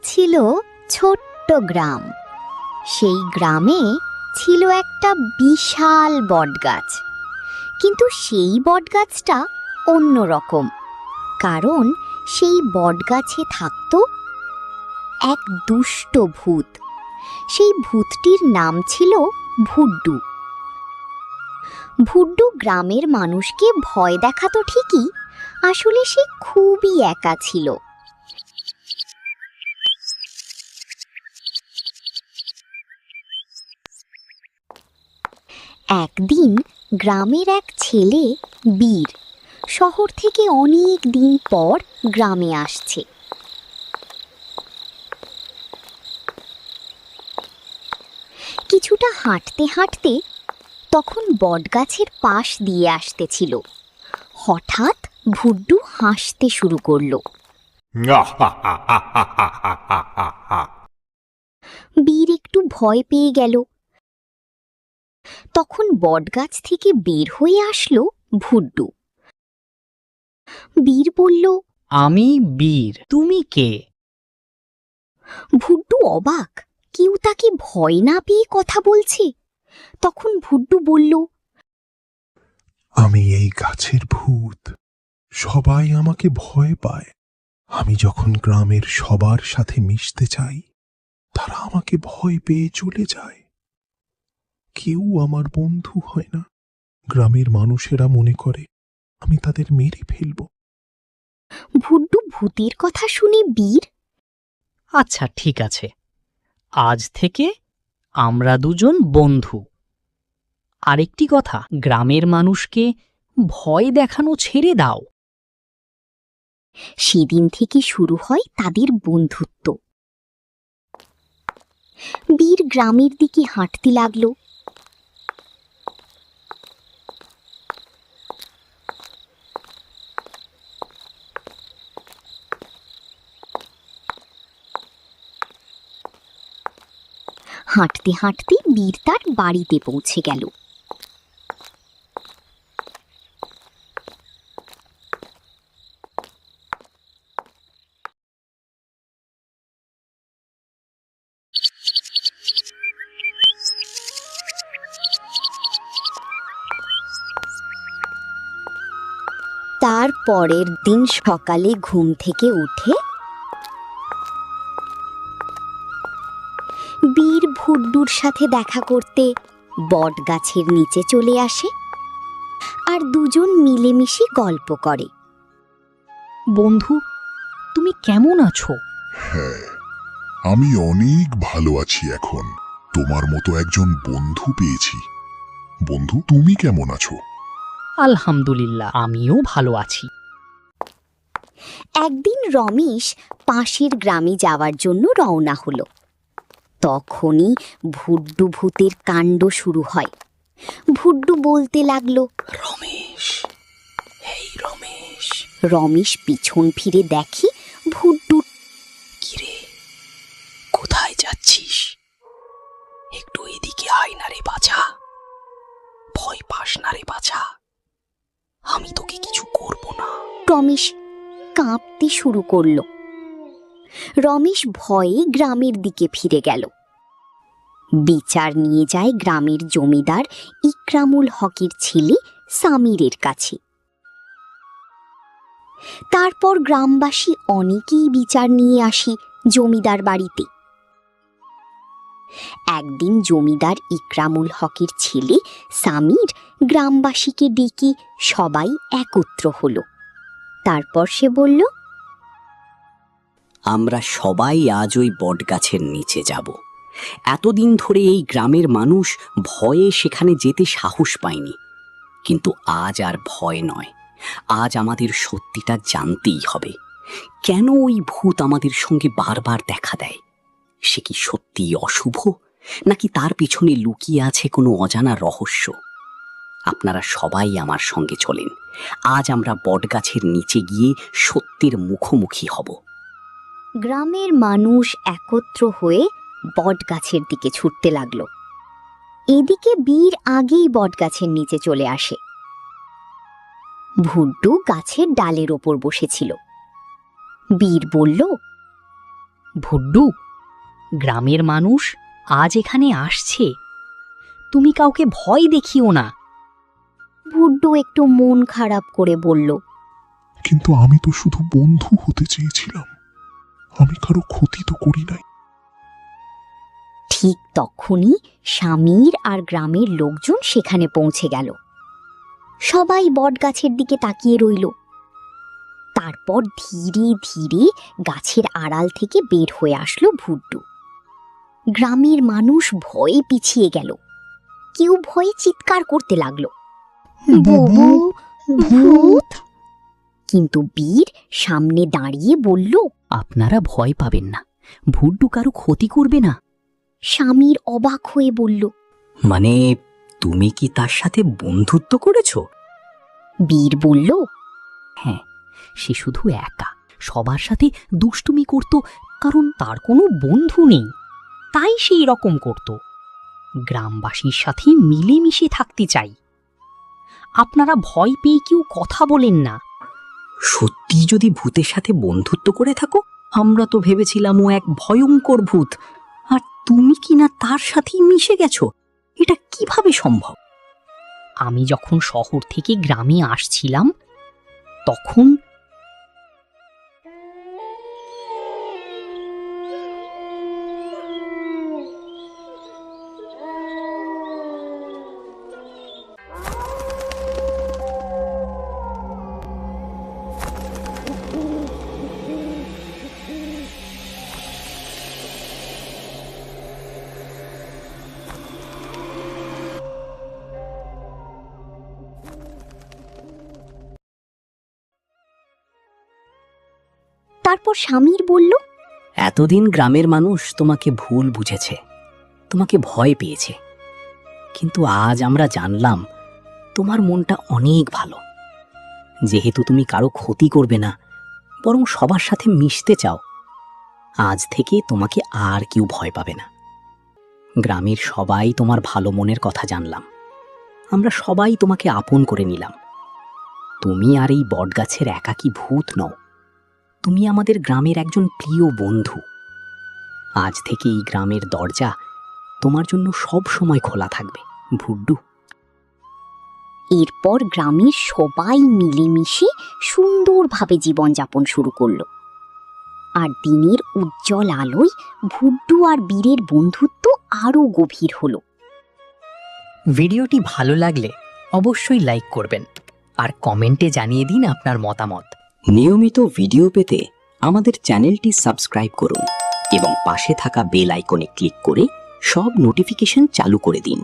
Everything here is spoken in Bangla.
ছিল ছোট্ট গ্রাম। সেই গ্রামে ছিল একটা বিশাল বটগাছ। কিন্তু সেই বটগাছটা অন্যরকম, কারণ সেই বটগাছে থাকত এক দুষ্ট ভূত। সেই ভূতটির নাম ছিল ভুড্ডু। ভুড্ডু গ্রামের মানুষকে ভয় দেখাতো ঠিকই, আসলে সে খুবই একা ছিল। একদিন গ্রামের এক ছেলে বীর শহর থেকে অনেক দিন পর গ্রামে আসছে। কিছুটা হাঁটতে হাঁটতে তখন বটগাছের পাশ দিয়ে আসতেছিল। হঠাৎ ভুড্ডু হাসতে শুরু করলো। বীর একটু ভয় পেয়ে গেল। তখন বটগাছ থেকে বের হয়ে আসলো ভুড্ডু। বীর বলল, আমি বীর, তুমি কে? ভুড্ডু অবাক, কেউ তাকে ভয় না পেয়ে কথা বলছে। তখন ভুড্ডু বলল, আমি এই গাছের ভূত, সবাই আমাকে ভয় পায়। আমি যখন গ্রামের সবার সাথে মিশতে চাই, তারা আমাকে ভয় পেয়ে চলে যায়। কেউ আমার বন্ধু হয় না। গ্রামের মানুষেরা মনে করে আমি তাদের মেরে ফেলব। ভুড্ডু ভূতের কথা শুনে বীর, আচ্ছা ঠিক আছে, আজ থেকে আমরা দুজন বন্ধু। আরেকটি কথা, গ্রামের মানুষকে ভয় দেখানো ছেড়ে দাও। সেদিন থেকে শুরু হয় তাদের বন্ধুত্ব। বীর গ্রামের দিকে হাঁটতে লাগলো। হাঁটতে হাঁটতে বীর তার বাড়িতে পৌঁছে গেল। তার পরের দিন সকালে ঘুম থেকে উঠে বীর ভুড্ডুর সাথে দেখা করতে বটগাছের নিচে চলে আসে আর দুজন মিলেমিশে গল্প করে। বন্ধু, তুমি কেমন আছো? হ্যাঁ, আমি অনেক ভালো আছি এখন। তোমার মতো একজন বন্ধু পেয়েছি। বন্ধু, তুমি কেমন আছো? আলহামদুলিল্লাহ, আমিও ভালো আছি। একদিন রমেশ পাশের গ্রামে যাওয়ার জন্য রওনা হলো। তখনই ভুড্ডু ভূতের কাণ্ড শুরু হয়। ভুড্ডু বলতে লাগলো, রমেশ, এই রমেশ। রমেশ পিছন ফিরে দেখে ভুড্ডু। কিরে, কোথায় যাচ্ছিস? একটু এদিকে আয় না রে বাছা। ভয় পাস না রে বাছা, আমি তোকে কিছু করব না। রমেশ কাঁপতে শুরু করলো। রমেশ ভয়ে গ্রামের দিকে ফিরে গেল। বিচার নিয়ে যায় গ্রামের জমিদার ইকরামুল হকের ছেলে সামিরের কাছে। তারপর গ্রামবাসী অনেকেই বিচার নিয়ে আসে জমিদার বাড়িতে। একদিন জমিদার ইকরামুল হকের ছেলে সামির গ্রামবাসীকে ডেকে সবাই একত্র হলো। তারপর সে বলল, আমরা সবাই আজ ওই বটগাছের নিচে যাব। এতদিন ধরে এই গ্রামের মানুষ ভয়ে সেখানে যেতে সাহস পায়নি, কিন্তু আজ আর ভয় নয়। আজ আমাদের সত্যিটা জানতেই হবে। কেন ওই ভূত আমাদের সঙ্গে বারবার দেখা দেয়? সে কি সত্যিই অশুভ, নাকি তার পিছনে লুকিয়ে আছে কোনো অজানা রহস্য? আপনারা সবাই আমার সঙ্গে চলেন। আজ আমরা বটগাছের নিচে গিয়ে সত্যের মুখোমুখি হব। গ্রামের মানুষ একত্র হয়ে বটগাছের দিকে ছুটতে লাগলো। এদিকে বীর আগেই বটগাছের নিচে চলে আসে। ভুড্ডু গাছের ডালের ওপর বসেছিল। বীর বলল, ভুড্ডু, গ্রামের মানুষ আজ এখানে আসছে, তুমি কাউকে ভয় দেখিও না। ভুড্ডু একটু মন খারাপ করে বলল, কিন্তু আমি তো শুধু বন্ধু হতে চেয়েছিলাম, আমি কারো ক্ষতি তো করি নাই। ঠিক তখনই স্বামীর আর গ্রামের লোকজন সেখানে পৌঁছে গেল। সবাই বটগাছের দিকে তাকিয়ে রইল। তারপর ধীরে ধীরে গাছের আড়াল থেকে বের হয়ে আসলো ভুড্ডু। গ্রামের মানুষ ভয়ে পিছিয়ে গেল, কেউ ভয়ে চিৎকার করতে লাগলো, বুবু, ভূত। কিন্তু বীর সামনে দাঁড়িয়ে বলল, আপনারা ভয় পাবেন না, ভুড্ডু কারো ক্ষতি করবে না। স্বামীর অবাক হয়ে বলল, মানে তুমি কি তার সাথে বন্ধুত্ব করেছো? বীর বলল, হ্যাঁ, সে শুধু একা, সবার সাথে দুষ্টুমি করত, কারণ তার কোনো বন্ধু নেই, তাই সেই রকম করত। গ্রামবাসীর সাথে মিলেমিশে থাকতে চাই। আপনারা ভয় পেয়ে কেউ কথা বলেন না। সত্যি যদি ভূতের সাথে বন্ধুত্ব করে থাকো, আমরা তো ভেবেছিলাম ও এক ভয়ঙ্কর ভূত, আর তুমি কিনা তার সাথেই মিশে গেছো। এটা কিভাবে সম্ভব? আমি যখন শহর থেকে গ্রামে আসছিলাম তখন তারপর স্বামীর বলল, এতদিন গ্রামের মানুষ তোমাকে ভুল বুঝেছে, তোমাকে ভয় পেয়েছে, কিন্তু আজ আমরা জানলাম তোমার মনটা অনেক ভালো। যেহেতু তুমি কারো ক্ষতি করবে না, বরং সবার সাথে মিশতে চাও, আজ থেকে তোমাকে আর কেউ ভয় পাবে না। গ্রামের সবাই তোমার ভালো মনের কথা জানলাম, আমরা সবাই তোমাকে আপন করে নিলাম। তুমি আর এই বটগাছের একাকী ভূত নও, তুমি আমাদের গ্রামের একজন প্রিয় বন্ধু। আজ থেকে এই গ্রামের দরজা তোমার জন্য সব সময় খোলা থাকবে, ভুড্ডু। এরপর গ্রামের সবাই মিলেমিশে সুন্দরভাবে জীবনযাপন শুরু করলো। আর দিনের উজ্জ্বল আলোয় ভুড্ডু আর বীরের বন্ধুত্ব আরো গভীর হলো। ভিডিওটি ভালো লাগলে অবশ্যই লাইক করবেন আর কমেন্টে জানিয়ে দিন আপনার মতামত। নিয়মিত ভিডিও পেতে আমাদের চ্যানেলটি সাবস্ক্রাইব করুন এবং পাশে থাকা বেল আইকনে ক্লিক করে সব নোটিফিকেশন চালু করে দিন।